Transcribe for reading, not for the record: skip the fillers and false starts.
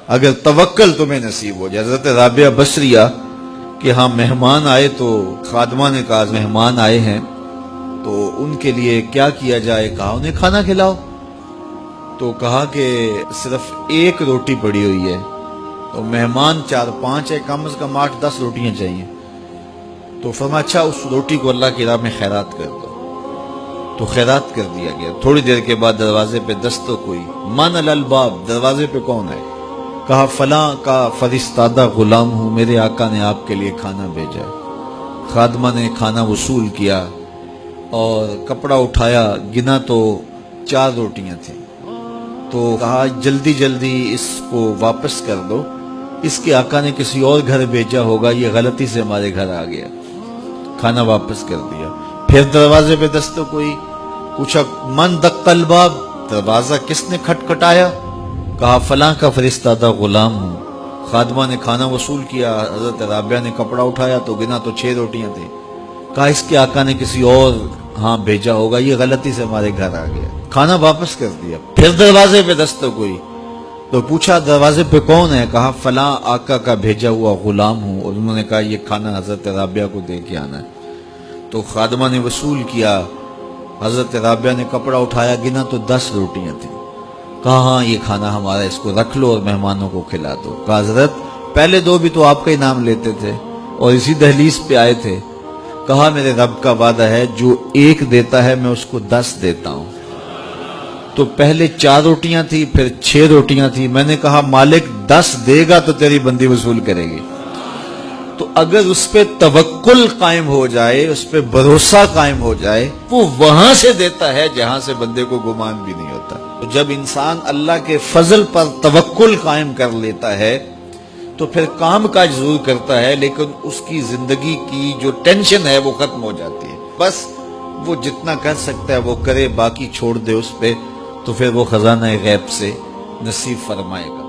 اگر توکل تمہیں نصیب ہو جائے. حضرت رابعہ بصریہ کہ ہاں مہمان آئے تو خادمہ نے کہا مہمان آئے ہیں تو ان کے لیے کیا کیا جائے. کہا انہیں کھانا کھلاؤ. تو کہا کہ صرف ایک روٹی پڑی ہوئی ہے تو مہمان 4-5 ہے، کم از کم 8-10 روٹیاں چاہیے. تو فرمایا اچھا اس روٹی کو اللہ کی راہ میں خیرات کر دو. تو خیرات کر دیا گیا. تھوڑی دیر کے بعد دروازے پہ دستک ہوئی. من الباب، دروازے پہ کون ہے؟ کہا فلاں کا فرستادہ غلام ہوں، میرے آقا نے آپ کے لیے کھانا بھیجا ہے. خادمہ نے کھانا وصول کیا اور کپڑا اٹھایا، گنا تو 4 روٹیاں تھیں. تو کہا جلدی جلدی اس کو واپس کر دو، اس کے آقا نے کسی اور گھر بھیجا ہوگا، یہ غلطی سے ہمارے گھر آ گیا. کھانا واپس کر دیا. پھر دروازے پہ دستک ہوئی. پوچھا من دق الباب، دروازہ کس نے کھٹکھٹایا؟ کہا فلاں کا فرستادہ غلام ہوں. خادمہ نے کھانا وصول کیا. حضرت رابعہ نے کپڑا اٹھایا تو گنا تو 6 روٹیاں تھیں. کہا اس کے آقا نے کسی اور ہاں بھیجا ہوگا، یہ غلطی سے ہمارے گھر آ گیا. کھانا واپس کر دیا. پھر دروازے پہ دستک ہوئی تو پوچھا دروازے پہ کون ہے؟ کہا فلاں آقا کا بھیجا ہوا غلام ہوں. اور انہوں نے کہا یہ کھانا حضرت رابعہ کو دے کے آنا ہے. تو خادمہ نے وصول کیا. حضرت رابعہ نے کپڑا اٹھایا، گنا تو 10 روٹیاں تھیں. کہا ہاں یہ کھانا ہمارا، اس کو رکھ لو اور مہمانوں کو کھلا دو. کہا حضرت پہلے 2 بھی تو آپ کا ہی نام لیتے تھے اور اسی دہلیز پہ آئے تھے. کہا میرے رب کا وعدہ ہے جو 1 دیتا ہے میں اس کو 10 دیتا ہوں. تو پہلے 4 روٹیاں تھی، پھر 6 روٹیاں تھی. میں نے کہا مالک 10 دے گا تو تیری بندی وصول کرے گی. تو اگر اس پہ توکل قائم ہو جائے، اس پہ بھروسہ قائم ہو جائے، وہ وہاں سے دیتا ہے جہاں سے بندے کو گمان بھی نہیں ہوتا. تو جب انسان اللہ کے فضل پر توکل قائم کر لیتا ہے تو پھر کام کاج ضرور کرتا ہے، لیکن اس کی زندگی کی جو ٹینشن ہے وہ ختم ہو جاتی ہے. بس وہ جتنا کر سکتا ہے وہ کرے، باقی چھوڑ دے اس پہ، تو پھر وہ خزانہ غیب سے نصیب فرمائے گا.